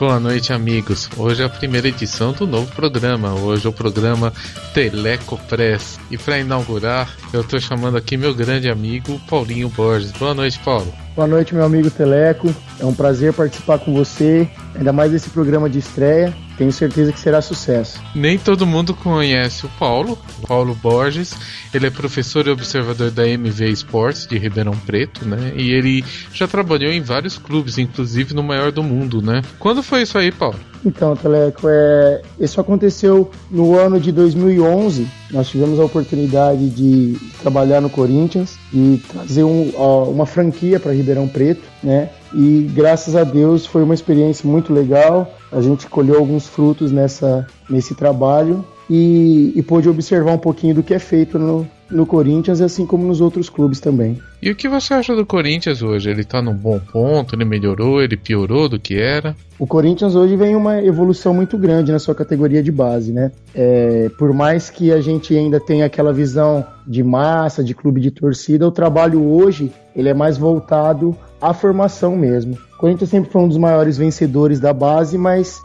Boa noite, amigos. Hoje é a primeira edição do novo programa. Hoje é o programa Teleco Press. E para inaugurar, eu tô chamando aqui meu grande amigo Paulinho Borges. Boa noite, Paulo. Boa noite, meu amigo Teleco. É um prazer participar com você, ainda mais desse programa de estreia. Tenho certeza que será sucesso. Nem todo mundo conhece o Paulo Borges. Ele é professor e observador da MV Sports de Ribeirão Preto, né? E ele já trabalhou em vários clubes, inclusive no maior do mundo, né? Quando foi isso aí, Paulo? Então, Teleco, isso aconteceu no ano de 2011. Nós tivemos a oportunidade de trabalhar no Corinthians e trazer uma franquia para Ribeirão Preto, né? E graças a Deus foi uma experiência muito legal. A gente colheu alguns frutos nesse trabalho e pôde observar um pouquinho do que é feito no Corinthians, assim como nos outros clubes também. E o que você acha do Corinthians hoje? Ele tá num bom ponto? Ele melhorou? Ele piorou do que era? O Corinthians hoje vem uma evolução muito grande na sua categoria de base, né? Por mais que a gente ainda tenha aquela visão de massa, de clube de torcida, o trabalho hoje ele é mais voltado à formação mesmo. O Corinthians sempre foi um dos maiores vencedores da base, mas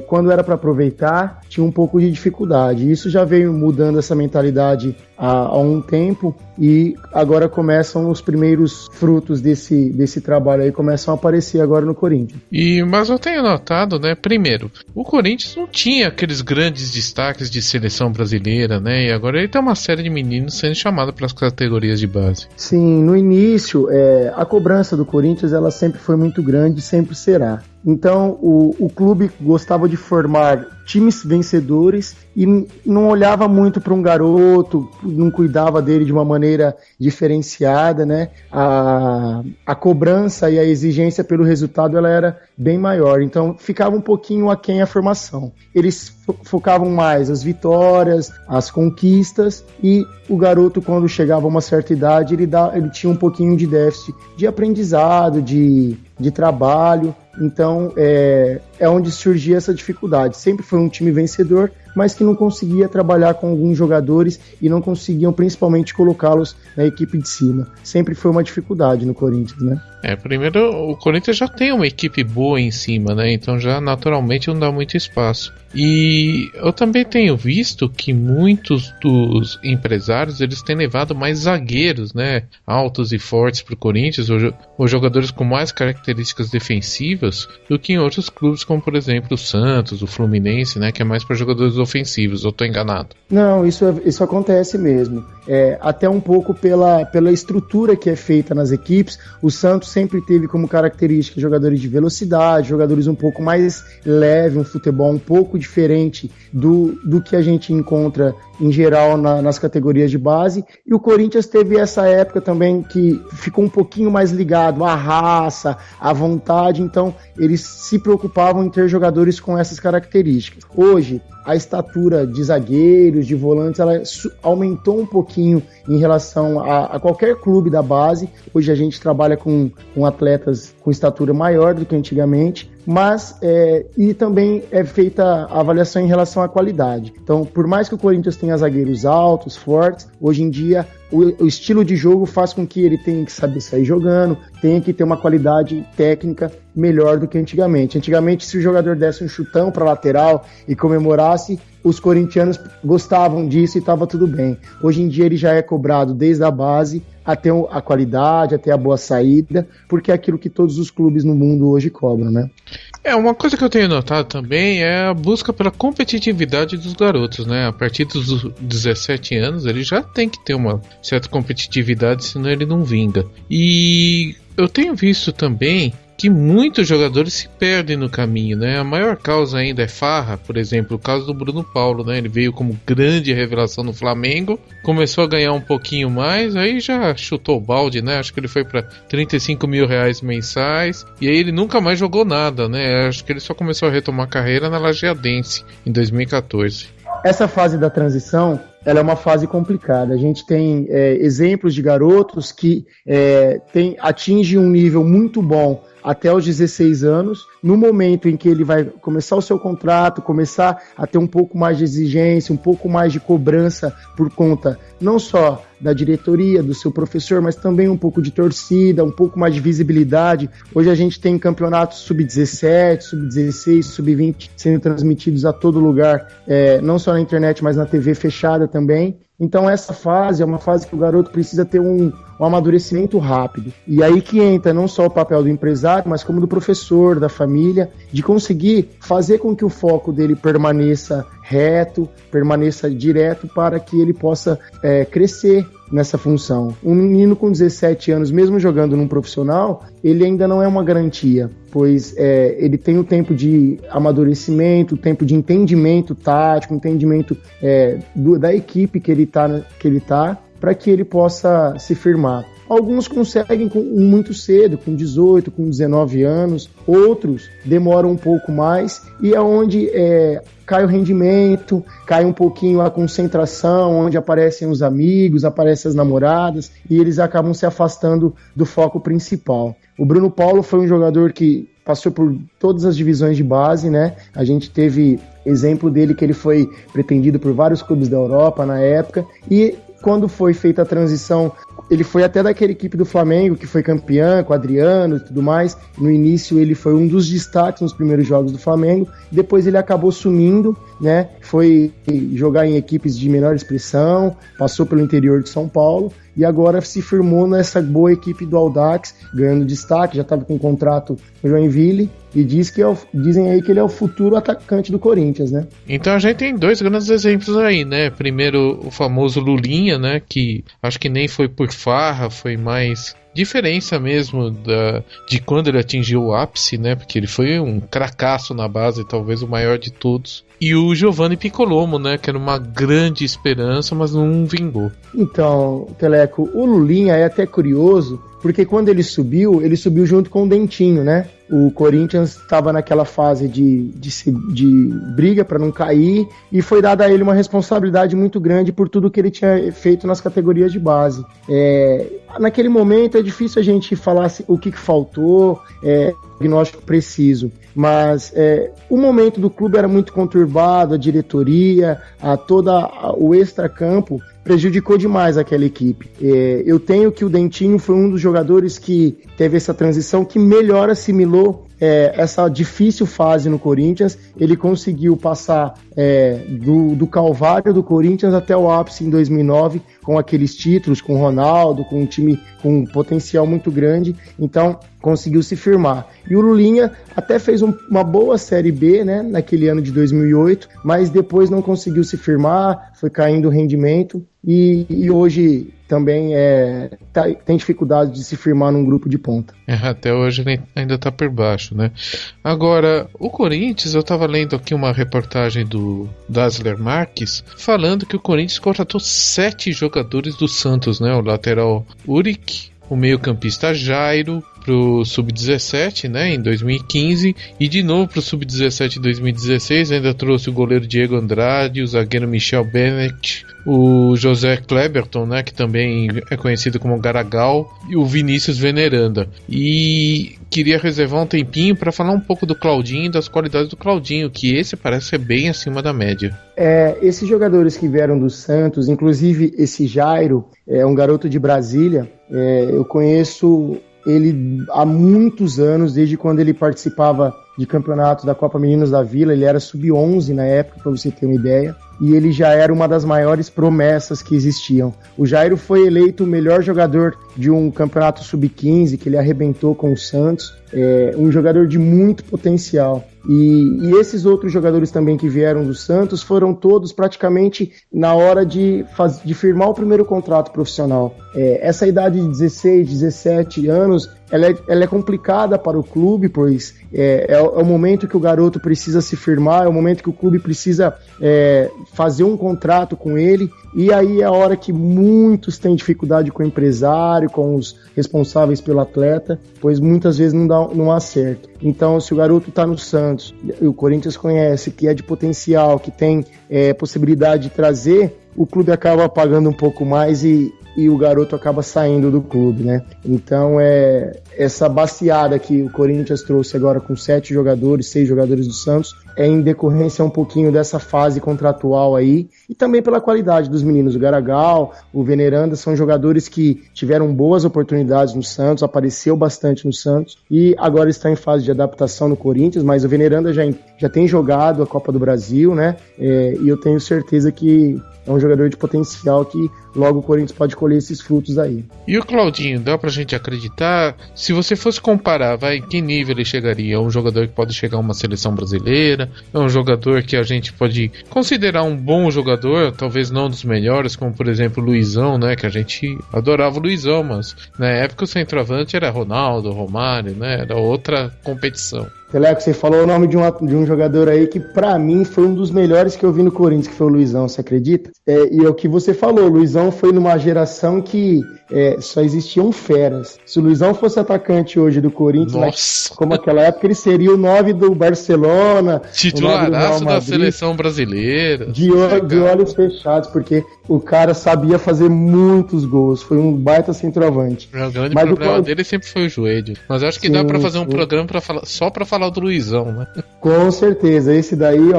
quando era para aproveitar, tinha um pouco de dificuldade. Isso já veio mudando essa mentalidade há um tempo e agora começam os primeiros frutos desse trabalho aí, começam a aparecer agora no Corinthians. Mas eu tenho notado, né, primeiro, o Corinthians não tinha aqueles grandes destaques de seleção brasileira, né, e agora ele tem uma série de meninos sendo chamados para as categorias de base. Sim, no início, a cobrança do Corinthians ela sempre foi muito grande e sempre será. Então o clube gostava de formar times vencedores e não olhava muito para um garoto, não cuidava dele de uma maneira diferenciada, né? A cobrança e a exigência pelo resultado ela era bem maior, então ficava um pouquinho aquém a formação. Eles focavam mais as vitórias, as conquistas, e o garoto, quando chegava a uma certa idade, ele tinha um pouquinho de déficit de aprendizado, de trabalho. Então é onde surgia essa dificuldade. Sempre foi um time vencedor, mas que não conseguia trabalhar com alguns jogadores e não conseguiam principalmente colocá-los na equipe de cima. Sempre foi uma dificuldade no Corinthians, né? Primeiro o Corinthians já tem uma equipe boa em cima, né? Então já naturalmente não dá muito espaço. E eu também tenho visto que muitos dos empresários eles têm levado mais zagueiros, né? Altos e fortes para o Corinthians, ou jogadores com mais características defensivas do que em outros clubes, como por exemplo o Santos, o Fluminense, né? Que é mais para jogadores ofensivos. Eu tô enganado? Não, isso acontece mesmo. Até um pouco pela estrutura que é feita nas equipes. O Santos sempre teve como característica jogadores de velocidade, jogadores um pouco mais leve, um futebol um pouco diferente do que a gente encontra em geral nas categorias de base. E o Corinthians teve essa época também que ficou um pouquinho mais ligado à raça, à vontade, então eles se preocupavam em ter jogadores com essas características. Hoje, a estatura de zagueiros, de volantes, ela aumentou um pouquinho em relação a qualquer clube da base. Hoje a gente trabalha com atletas com estatura maior do que antigamente, mas e também é feita a avaliação em relação à qualidade. Então, por mais que o Corinthians tenha zagueiros altos, fortes, hoje em dia o estilo de jogo faz com que ele tenha que saber sair jogando, tenha que ter uma qualidade técnica melhor do que antigamente. Antigamente, se o jogador desse um chutão para lateral e comemorasse, os corintianos gostavam disso e estava tudo bem. Hoje em dia ele já é cobrado desde a base até a qualidade, até a boa saída, porque é aquilo que todos os clubes no mundo hoje cobram, né? Uma coisa que eu tenho notado também é a busca pela competitividade dos garotos, né? A partir dos 17 anos ele já tem que ter uma certa competitividade, senão ele não vinga. E eu tenho visto também que muitos jogadores se perdem no caminho, né? A maior causa ainda é farra, por exemplo, o caso do Bruno Paulo, né? Ele veio como grande revelação no Flamengo, começou a ganhar um pouquinho mais, aí já chutou o balde, né? Acho que ele foi para 35 mil reais mensais, e aí ele nunca mais jogou nada, né? Acho que ele só começou a retomar a carreira na Lajeadense, em 2014. Essa fase da transição, ela é uma fase complicada. A gente tem exemplos de garotos que atingem um nível muito bom até os 16 anos. No momento em que ele vai começar o seu contrato, começar a ter um pouco mais de exigência, um pouco mais de cobrança por conta não só da diretoria, do seu professor, mas também um pouco de torcida, um pouco mais de visibilidade. Hoje a gente tem campeonatos sub-17, sub-16, sub-20 sendo transmitidos a todo lugar, não só na internet, mas na TV fechada também. Então essa fase é uma fase que o garoto precisa ter um amadurecimento rápido. E aí que entra não só o papel do empresário, mas como do professor, da família, de conseguir fazer com que o foco dele permaneça reto, permaneça direto, para que ele possa crescer nessa função. Um menino com 17 anos, mesmo jogando num profissional, ele ainda não é uma garantia, pois ele tem o tempo de amadurecimento, o tempo de entendimento tático, entendimento da equipe que ele tá, para que ele possa se firmar. Alguns conseguem muito cedo, com 18, com 19 anos, outros demoram um pouco mais, e é onde cai o rendimento, cai um pouquinho a concentração, onde aparecem os amigos, aparecem as namoradas, e eles acabam se afastando do foco principal. O Bruno Paulo foi um jogador que passou por todas as divisões de base, né? A gente teve exemplo dele que ele foi pretendido por vários clubes da Europa na época, e quando foi feita a transição, ele foi até daquela equipe do Flamengo, que foi campeã, com o Adriano e tudo mais. No início ele foi um dos destaques nos primeiros jogos do Flamengo, depois ele acabou sumindo, né? Foi jogar em equipes de menor expressão, passou pelo interior de São Paulo, e agora se firmou nessa boa equipe do Audax, ganhando destaque, já estava com um contrato com o Joinville, e dizem aí que ele é o futuro atacante do Corinthians, né? Então a gente tem dois grandes exemplos aí, né? Primeiro, o famoso Lulinha, né? Que acho que nem foi por farra, foi mais diferença mesmo de quando ele atingiu o ápice, né? Porque ele foi um cracaço na base, talvez o maior de todos. E o Giovanni Piccolomo, né? Que era uma grande esperança, mas não vingou. Então, Teleco, o Lulinha é até curioso, porque quando ele subiu junto com o Dentinho, né? O Corinthians estava naquela fase de briga para não cair, e foi dada a ele uma responsabilidade muito grande por tudo que ele tinha feito nas categorias de base. Naquele momento é difícil a gente falar o que faltou, diagnóstico preciso, mas o momento do clube era muito conturbado, a diretoria, o extracampo prejudicou demais aquela equipe. Eu tenho que o Dentinho foi um dos jogadores que teve essa transição, que melhor assimilou essa difícil fase no Corinthians. Ele conseguiu passar do calvário do Corinthians até o ápice em 2009, com aqueles títulos, com o Ronaldo, com um time com um potencial muito grande, então conseguiu se firmar. E o Lulinha até fez uma boa Série B, né, naquele ano de 2008, mas depois não conseguiu se firmar, foi caindo o rendimento, e hoje também tem dificuldade de se firmar num grupo de ponta. Até hoje ele ainda está por baixo, né? Agora, o Corinthians, eu estava lendo aqui uma reportagem do Dazzler Marques, falando que o Corinthians contratou 7 jogadores do Santos, né? O lateral Uric, o meio-campista Jairo, pro Sub-17, né, em 2015, e de novo pro Sub-17 em 2016, ainda trouxe o goleiro Diego Andrade, o zagueiro Michel Bennett, o José Kleberton, né, que também é conhecido como Garagal, e o Vinícius Veneranda. E queria reservar um tempinho para falar um pouco do Claudinho e das qualidades do Claudinho, que esse parece ser bem acima da média. Esses jogadores que vieram do Santos, inclusive esse Jairo, é um garoto de Brasília, eu conheço ele há muitos anos, desde quando ele participava de campeonatos da Copa Meninos da Vila. Ele era sub-11 na época, para você ter uma ideia, e ele já era uma das maiores promessas que existiam. O Jairo foi eleito o melhor jogador de um campeonato sub-15, que ele arrebentou com o Santos, um jogador de muito potencial. E esses outros jogadores também que vieram do Santos foram todos praticamente na hora de firmar o primeiro contrato profissional. Essa idade de 16, 17 anos, ela é complicada para o clube, pois é o momento que o garoto precisa se firmar, é o momento que o clube precisa fazer um contrato com ele, e aí é a hora que muitos têm dificuldade com o empresário, com os responsáveis pelo atleta, pois muitas vezes não há certo. Então, se o garoto está no Santos, e o Corinthians conhece, que é de potencial, que tem possibilidade de trazer, o clube acaba pagando um pouco mais e e o garoto acaba saindo do clube, né? Então essa baciada que o Corinthians trouxe agora com 6 jogadores do Santos, é em decorrência um pouquinho dessa fase contratual aí, e também pela qualidade dos meninos. O Garagal, o Veneranda são jogadores que tiveram boas oportunidades no Santos, apareceu bastante no Santos, e agora está em fase de adaptação no Corinthians, mas o Veneranda já tem jogado a Copa do Brasil, né? E eu tenho certeza que é um jogador de potencial que logo o Corinthians pode colher esses frutos aí. E o Claudinho, dá pra gente acreditar? Se você fosse comparar, que nível ele chegaria? É um jogador que pode chegar a uma seleção brasileira? É um jogador que a gente pode considerar um bom jogador, talvez não dos melhores, como por exemplo o Luizão, né? Que a gente adorava o Luizão, mas na época o centroavante era Ronaldo, Romário, né? Era outra competição. Teleco, você falou o nome de um jogador aí que pra mim foi um dos melhores que eu vi no Corinthians, que foi o Luizão, você acredita? E é o que você falou, o Luizão foi numa geração que só existiam feras. Se o Luizão fosse atacante hoje do Corinthians, como aquela época, ele seria o 9 do Barcelona, titularaço da seleção brasileira. De olhos fechados, porque o cara sabia fazer muitos gols, foi um baita centroavante. O grande problema dele sempre foi o joelho. Mas eu acho que dá pra fazer um programa só pra falar do Luizão, né? Com certeza, esse daí,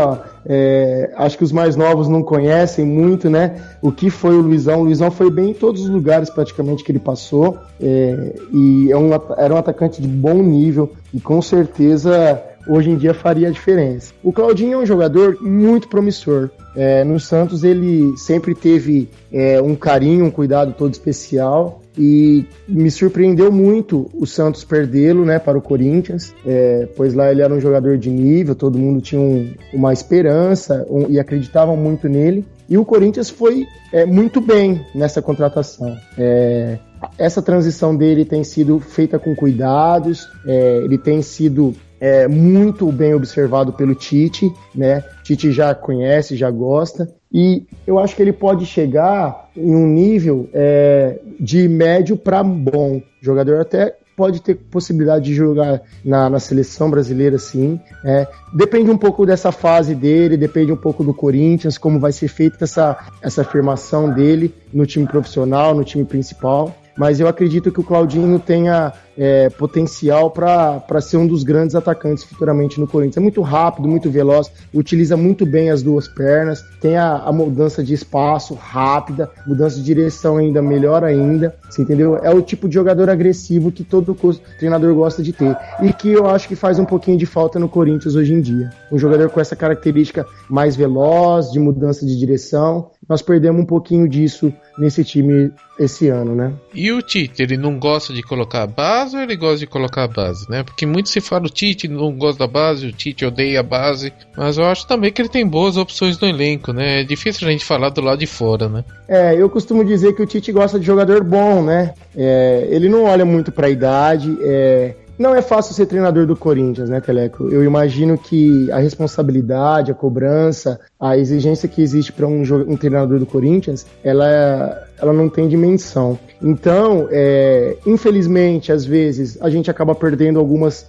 acho que os mais novos não conhecem muito, né? O que foi o Luizão? O Luizão foi bem em todos os lugares praticamente que ele passou, e era um atacante de bom nível, e com certeza hoje em dia faria a diferença. O Claudinho é um jogador muito promissor. No Santos ele sempre teve um carinho, um cuidado todo especial, e me surpreendeu muito o Santos perdê-lo, né, para o Corinthians, pois lá ele era um jogador de nível, todo mundo tinha uma esperança e acreditavam muito nele, e o Corinthians foi muito bem nessa contratação. Essa transição dele tem sido feita com cuidados, ele tem sido muito bem observado pelo Tite, né? Tite já conhece, já gosta, e eu acho que ele pode chegar em um nível de médio para bom. O jogador até pode ter possibilidade de jogar na seleção brasileira, sim. Depende um pouco dessa fase dele, depende um pouco do Corinthians, como vai ser feita essa afirmação dele no time profissional, no time principal. Mas eu acredito que o Claudinho tenha potencial para ser um dos grandes atacantes futuramente no Corinthians. É muito rápido, muito veloz, utiliza muito bem as duas pernas, tem a mudança de espaço rápida, mudança de direção ainda melhor ainda, você entendeu? É o tipo de jogador agressivo que todo treinador gosta de ter, e que eu acho que faz um pouquinho de falta no Corinthians hoje em dia. Um jogador com essa característica mais veloz, de mudança de direção. Nós perdemos um pouquinho disso nesse time esse ano, né? E o Tite, ele não gosta de colocar a base ou ele gosta de colocar a base, né? Porque muito se fala o Tite não gosta da base, o Tite odeia a base, mas eu acho também que ele tem boas opções no elenco, né? É difícil a gente falar do lado de fora, né? Eu costumo dizer que o Tite gosta de jogador bom, né? Ele não olha muito pra idade, não é fácil ser treinador do Corinthians, né, Teleco? Eu imagino que a responsabilidade, a cobrança, a exigência que existe para um treinador do Corinthians, ela não tem dimensão. Então, infelizmente, às vezes, a gente acaba perdendo algumas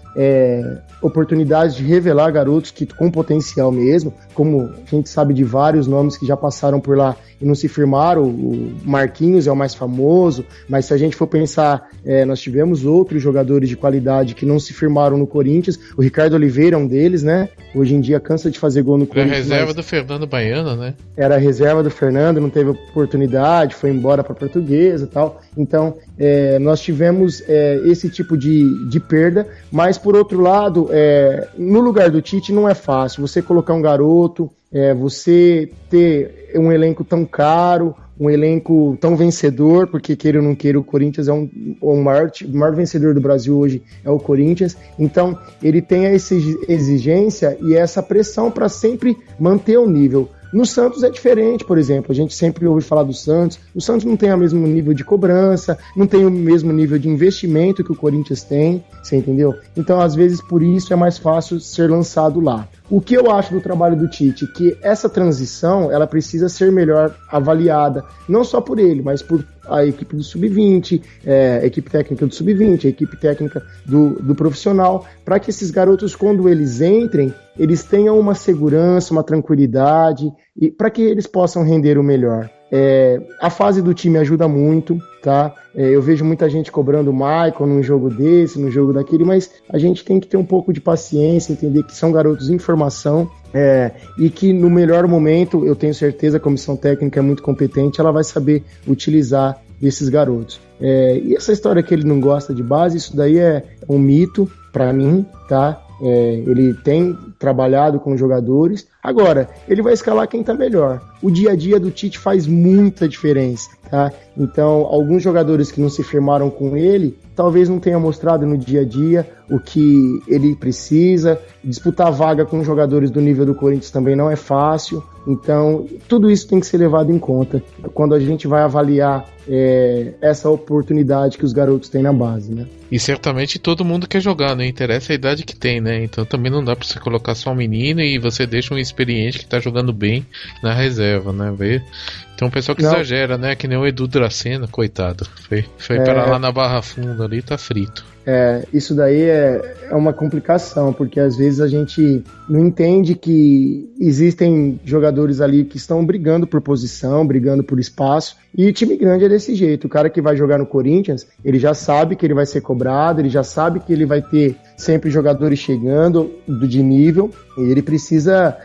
oportunidades de revelar garotos com potencial mesmo, como a gente sabe de vários nomes que já passaram por lá e não se firmaram. O Marquinhos é o mais famoso, mas se a gente for pensar, nós tivemos outros jogadores de qualidade que não se firmaram no Corinthians. O Ricardo Oliveira é um deles, né? Hoje em dia cansa de fazer gol no Corinthians. Era reserva do Fernando Baiano, né? Era reserva do Fernando, não teve oportunidade, foi embora para a Portuguesa e tal. Então, nós tivemos esse tipo de perda, mas por outro lado, no lugar do Tite não é fácil você colocar um garoto, você ter um elenco tão caro, um elenco tão vencedor, porque queira ou não queira, o Corinthians é o maior vencedor do Brasil hoje, é o Corinthians. Então ele tem essa exigência e essa pressão para sempre manter o nível. No Santos é diferente, por exemplo, a gente sempre ouve falar do Santos. O Santos não tem o mesmo nível de cobrança, não tem o mesmo nível de investimento que o Corinthians tem, você entendeu? Então, às vezes, por isso é mais fácil ser lançado lá. O que eu acho do trabalho do Tite? Que essa transição, ela precisa ser melhor avaliada, não só por ele, mas por a equipe do Sub-20, a equipe técnica do Sub-20, a equipe técnica do profissional, para que esses garotos, quando eles entrem, eles tenham uma segurança, uma tranquilidade, e para que eles possam render o melhor. A fase do time ajuda muito, tá? Eu vejo muita gente cobrando o Michael num jogo desse, num jogo daquele, mas a gente tem que ter um pouco de paciência, entender que são garotos em formação, e que no melhor momento, eu tenho certeza, a comissão técnica é muito competente, ela vai saber utilizar esses garotos. E essa história que ele não gosta de base, isso daí é um mito para mim, tá? Ele tem trabalhado com jogadores. Agora, ele vai escalar quem tá melhor. O dia a dia do Tite faz muita diferença, tá? Então, alguns jogadores que não se firmaram com ele, talvez não tenha mostrado no dia a dia o que ele precisa. Disputar vaga com jogadores do nível do Corinthians também não é fácil. Então, tudo isso tem que ser levado em conta quando a gente vai avaliar essa oportunidade que os garotos têm na base, né? E certamente todo mundo quer jogar, né? Interessa a idade que tem, né? Então também não dá pra você colocar só um menino e você deixa um experiente que tá jogando bem na reserva, né? Então o pessoal que exagera, né? Que nem o Edu Dracena, coitado. Foi para lá na Barra Funda ali, tá frito. Isso daí é uma complicação, porque às vezes a gente não entende que existem jogadores ali que estão brigando por posição, brigando por espaço, e o time grande é desse jeito. O cara que vai jogar no Corinthians, ele já sabe que ele vai ser cobrado, ele já sabe que ele vai ter sempre jogadores chegando de nível, e ele precisa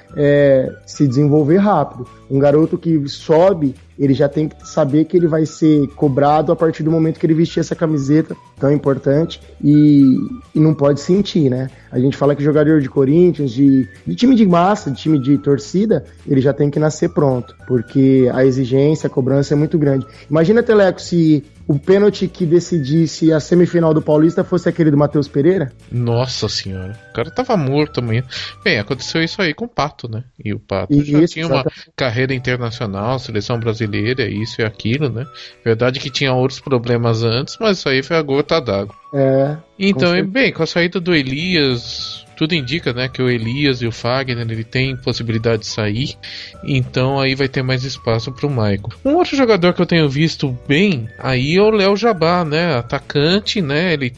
se desenvolver rápido. Um garoto que sobe, ele já tem que saber que ele vai ser cobrado a partir do momento que ele vestir essa camiseta tão importante, e não pode sentir, né? A gente fala que jogador de Corinthians, de time de massa, de time de torcida, ele já tem que nascer pronto, porque a exigência, a cobrança é muito grande. Imagina, Teleco, se o pênalti que decidisse a semifinal do Paulista fosse aquele do Matheus Pereira? Nossa senhora, o cara tava morto amanhã. Bem, aconteceu isso aí com o Pato, né? E o Pato já tinha uma carreira internacional, seleção brasileira, isso e aquilo, né? Verdade que tinha outros problemas antes, mas isso aí foi a gota d'água. Então, bem, com a saída do Elias, tudo indica, né, que o Elias e o Fagner, ele tem possibilidade de sair, então aí vai ter mais espaço pro Maicon. Um outro jogador que eu tenho visto bem aí é o Léo Jabá, né, atacante, né, ele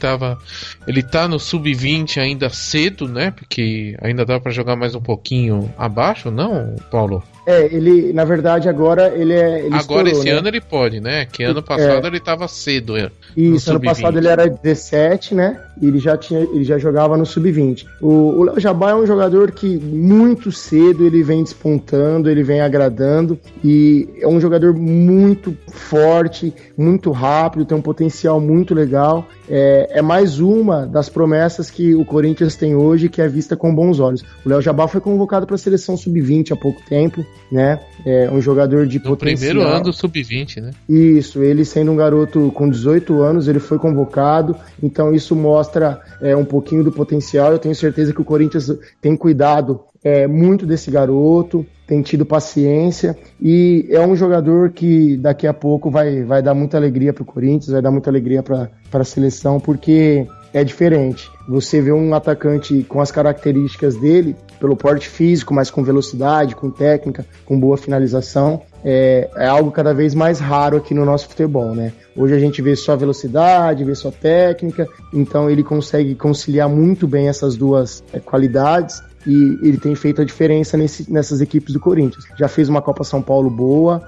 tá no sub-20 ainda cedo, né, porque ainda dá pra jogar mais um pouquinho abaixo, não, Paulo? Ele, na verdade, agora ele agora estourou, esse né? ano ele pode, né? Que ano passado ele tava cedo. Isso, ano passado ele era 17, né? E ele já jogava no sub-20. O Léo Jabá é um jogador que muito cedo ele vem despontando, ele vem agradando, e é um jogador muito forte, muito rápido, tem um potencial muito legal. É mais uma das promessas que o Corinthians tem hoje, que é vista com bons olhos. O Léo Jabá foi convocado para a seleção sub-20 há pouco tempo, né? É um jogador de potencial. No primeiro ano do sub-20, né? Isso, ele sendo um garoto com 18 anos, ele foi convocado, então isso mostra um pouquinho do potencial. Eu tenho certeza que o Corinthians tem cuidado muito desse garoto, tem tido paciência, e é um jogador que daqui a pouco vai dar muita alegria para o Corinthians, vai dar muita alegria para a seleção, porque é diferente. Você vê um atacante com as características dele, pelo porte físico, mas com velocidade, com técnica, com boa finalização, é algo cada vez mais raro aqui no nosso futebol, né? Hoje a gente vê só velocidade, vê só técnica, então ele consegue conciliar muito bem essas duas qualidades, e ele tem feito a diferença nessas equipes do Corinthians. Já fez uma Copa São Paulo boa,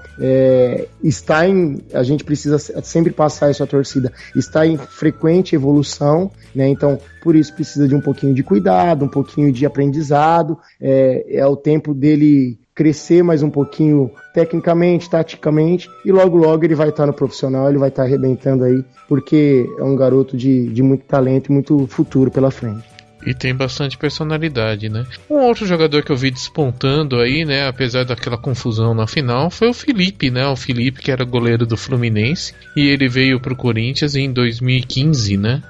a gente precisa sempre passar isso à torcida, está em frequente evolução, né? Então, por isso precisa de um pouquinho de cuidado, um pouquinho de aprendizado, é o tempo dele crescer mais um pouquinho tecnicamente, taticamente, e logo ele vai estar no profissional, ele vai estar arrebentando aí, porque é um garoto de muito talento e muito futuro pela frente. E tem bastante personalidade, né? Um outro jogador que eu vi despontando aí, né, apesar daquela confusão na final, foi o Felipe, né? O Felipe, que era goleiro do Fluminense, e ele veio pro Corinthians em 2015, né?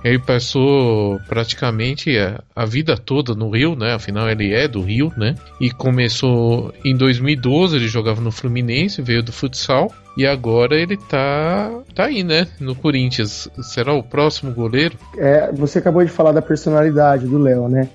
Ele passou praticamente a vida toda no Rio, né? Afinal, ele é do Rio, né? E começou em 2012, ele jogava no Fluminense, veio do futsal, e agora ele tá aí, né? No Corinthians. Será o próximo goleiro? Você acabou de falar da personalidade do Léo, né?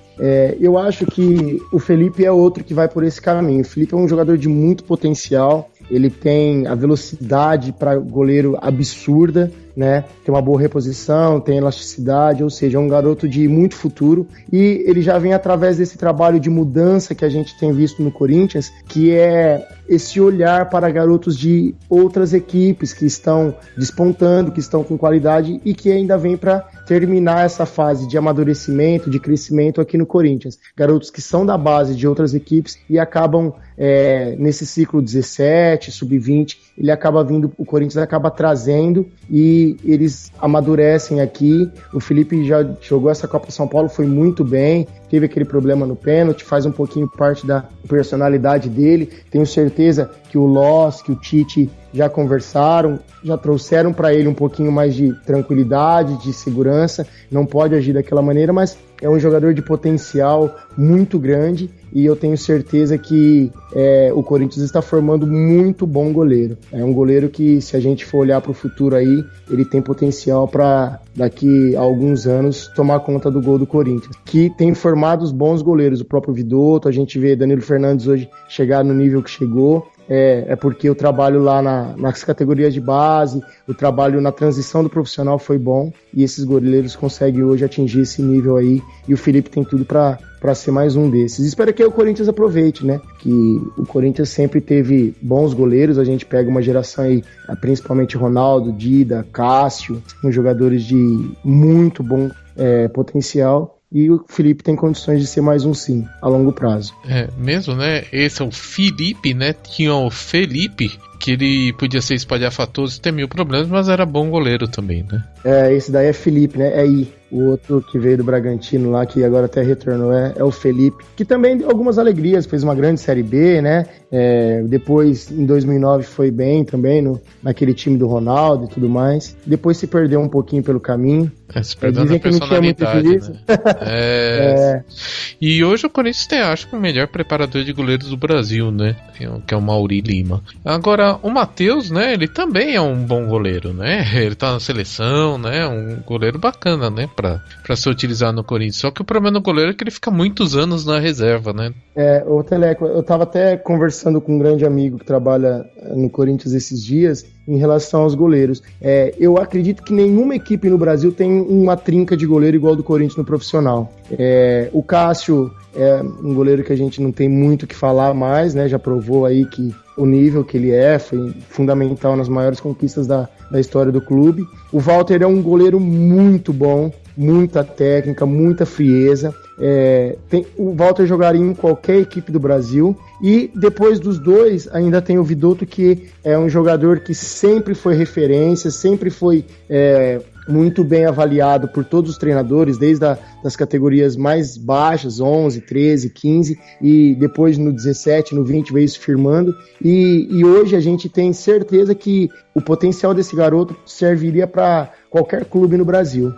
Eu acho que o Felipe é outro que vai por esse caminho. O Felipe é um jogador de muito potencial, ele tem a velocidade para goleiro absurda, né? Tem uma boa reposição, tem elasticidade, ou seja, é um garoto de muito futuro, e ele já vem através desse trabalho de mudança que a gente tem visto no Corinthians, que é esse olhar para garotos de outras equipes que estão despontando, que estão com qualidade e que ainda vem para terminar essa fase de amadurecimento, de crescimento aqui no Corinthians. Garotos que são da base de outras equipes e acabam nesse ciclo 17, sub-20, o Corinthians acaba trazendo e eles amadurecem aqui. O Felipe já jogou essa Copa São Paulo, foi muito bem, teve aquele problema no pênalti, faz um pouquinho parte da personalidade dele. Tenho certeza que o Loss, que o Tite já conversaram, já trouxeram para ele um pouquinho mais de tranquilidade, de segurança. Não pode agir daquela maneira, mas é um jogador de potencial muito grande e eu tenho certeza que o Corinthians está formando muito bom goleiro. É um goleiro que, se a gente for olhar para o futuro aí, ele tem potencial para daqui a alguns anos tomar conta do gol do Corinthians, que tem formado os bons goleiros, o próprio Vidotto, a gente vê Danilo Fernandes hoje chegar no nível que chegou. É porque o trabalho lá nas categorias de base, o trabalho na transição do profissional foi bom e esses goleiros conseguem hoje atingir esse nível aí e o Felipe tem tudo para ser mais um desses. Espero que o Corinthians aproveite, né? Que o Corinthians sempre teve bons goleiros, a gente pega uma geração aí, principalmente Ronaldo, Dida, Cássio, uns jogadores de muito bom potencial. E o Felipe tem condições de ser mais um sim, a longo prazo. É, mesmo, né? Esse é o Felipe, né? Tinha o Felipe, que ele podia ser espalhafatoso e ter mil problemas, mas era bom goleiro também, né? Esse daí é Felipe, né? É I. O outro que veio do Bragantino lá, que agora até retornou, é o Felipe, que também deu algumas alegrias, fez uma grande Série B, né? Depois, em 2009, foi bem também naquele time do Ronaldo e tudo mais. Depois se perdeu um pouquinho pelo caminho. Se perdeu na personalidade, né? E hoje o Corinthians tem, acho que, o melhor preparador de goleiros do Brasil, né? Que é o Mauri Lima. Agora, o Matheus, né? Ele também é um bom goleiro, né? Ele tá na seleção, né? Um goleiro bacana, né? Pra ser utilizado no Corinthians. Só que o problema do goleiro é que ele fica muitos anos na reserva, né? Ô Teleco, eu tava até conversando com um grande amigo que trabalha no Corinthians esses dias em relação aos goleiros. Eu acredito que nenhuma equipe no Brasil tem uma trinca de goleiro igual do Corinthians no profissional. O Cássio é um goleiro que a gente não tem muito o que falar mais, né? Já provou aí que o nível que ele foi fundamental nas maiores conquistas da história do clube. O Walter é um goleiro muito bom, muita técnica, muita frieza. O Walter jogaria em qualquer equipe do Brasil. E depois dos dois, ainda tem o Vidotto, que é um jogador que sempre foi referência, sempre foi muito bem avaliado por todos os treinadores, desde das categorias mais baixas, 11, 13, 15, e depois no 17, no 20 veio se firmando, e hoje a gente tem certeza que o potencial desse garoto serviria para qualquer clube no Brasil.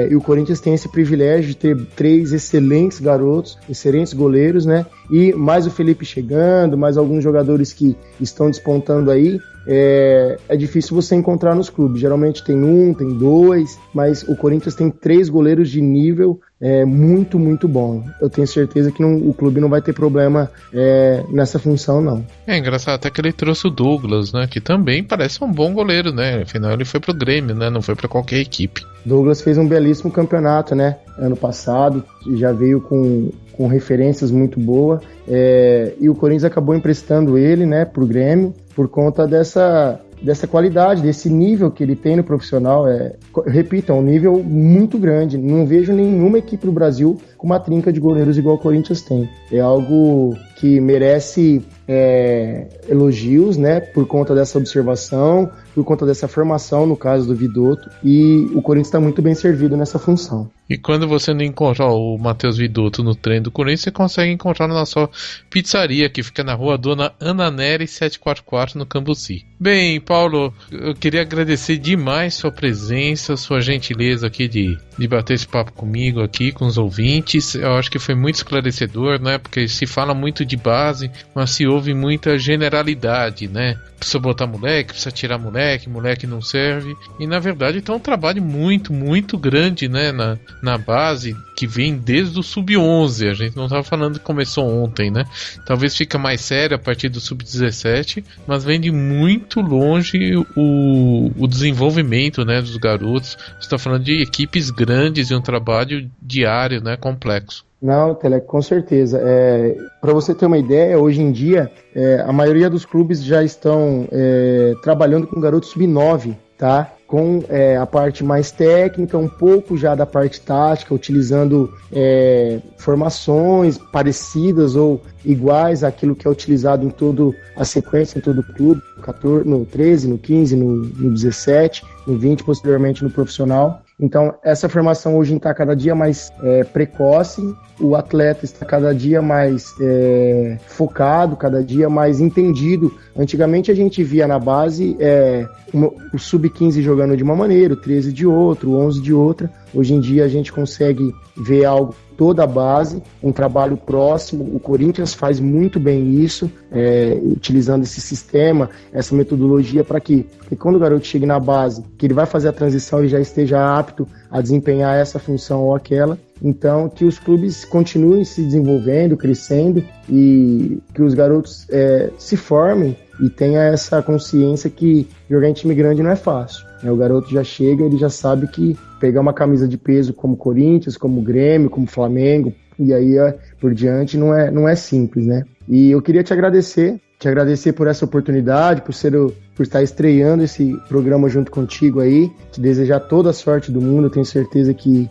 E o Corinthians tem esse privilégio de ter 3 excelentes garotos, excelentes goleiros, né? E mais o Felipe chegando, mais alguns jogadores que estão despontando aí. É difícil você encontrar nos clubes. Geralmente tem 1, tem 2, mas o Corinthians tem 3 goleiros de nível muito, muito bom. Eu tenho certeza que o clube não vai ter problema nessa função, não. É engraçado até que ele trouxe o Douglas, né? Que também parece um bom goleiro, né? Afinal, ele foi pro Grêmio, né? Não foi pra qualquer equipe. Douglas fez um belíssimo campeonato, né? Ano passado, já veio com referências muito boas. E o Corinthians acabou emprestando ele, né, pro Grêmio, por conta dessa qualidade, desse nível que ele tem no profissional. Repito, é um nível muito grande. Não vejo nenhuma equipe do Brasil com uma trinca de goleiros igual o Corinthians tem. É algo que merece elogios, né, por conta dessa observação, por conta dessa formação, no caso do Vidotto, e o Corinthians está muito bem servido nessa função. E quando você não encontrar o Matheus Vidotto no treino do Corinthians, você consegue encontrar na sua pizzaria, que fica na rua Dona Ana Nery 744, no Cambuci. Bem, Paulo, eu queria agradecer demais sua presença, sua gentileza aqui de de bater esse papo comigo aqui, com os ouvintes. Eu acho que foi muito esclarecedor, né? Porque se fala muito de base, mas se ouve muita generalidade, né? Precisa botar moleque, precisa tirar moleque não serve. E na verdade tá um trabalho muito, muito grande, né? Na base, que vem desde o Sub-11. A gente não tava falando que começou ontem, né? Talvez fica mais sério a partir do Sub-17, mas vem de muito longe o desenvolvimento, né, dos garotos. Você tá falando de equipes grandes e um trabalho diário, né? Complexo. Não, Teleco, com certeza. Para você ter uma ideia, hoje em dia, a maioria dos clubes já estão trabalhando com garotos sub-9, tá? Com a parte mais técnica, um pouco já da parte tática, utilizando formações parecidas ou iguais àquilo que é utilizado em toda a sequência, em todo o clube, no 13, no 15, no 17, no 20, posteriormente no profissional. Então, essa formação hoje está cada dia mais precoce, o atleta está cada dia mais focado, cada dia mais entendido. Antigamente a gente via na base o sub-15 jogando de uma maneira, o 13 de outra, o 11 de outra. Hoje em dia a gente consegue ver algo, toda a base, um trabalho próximo. O Corinthians faz muito bem isso, utilizando esse sistema, essa metodologia para que quando o garoto chegue na base, que ele vai fazer a transição, ele já esteja apto a desempenhar essa função ou aquela. Então, que os clubes continuem se desenvolvendo, crescendo e que os garotos se formem e tenham essa consciência que jogar em time grande não é fácil. O garoto já chega, ele já sabe que pegar uma camisa de peso como Corinthians, como Grêmio, como Flamengo, e aí por diante não é simples, né? E eu queria te agradecer por essa oportunidade, por estar estreando esse programa junto contigo aí, te desejar toda a sorte do mundo. Eu tenho certeza que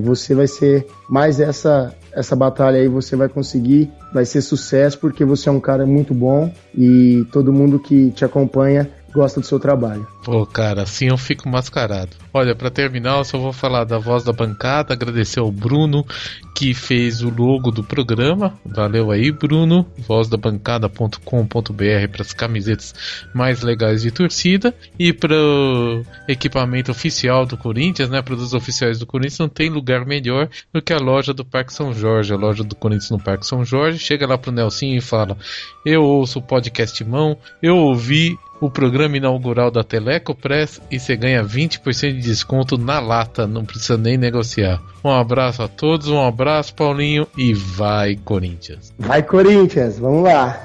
você vai ser mais essa batalha aí, você vai conseguir, vai ser sucesso, porque você é um cara muito bom e todo mundo que te acompanha gosta do seu trabalho. Pô, cara, assim eu fico mascarado. Olha, pra terminar, eu só vou falar da Voz da Bancada, agradecer ao Bruno, que fez o logo do programa. Valeu aí, Bruno. vozdabancada.com.br para as camisetas mais legais de torcida. E para o equipamento oficial do Corinthians, né, produtos oficiais do Corinthians, não tem lugar melhor do que a loja do Parque São Jorge, a loja do Corinthians no Parque São Jorge. Chega lá pro Nelsinho e fala: eu ouço o podcast Mão, eu ouvi o programa inaugural da Teleco Press e você ganha 20% de desconto na lata, não precisa nem negociar. Um abraço a todos, um abraço, Paulinho, e vai Corinthians! Vai Corinthians, vamos lá!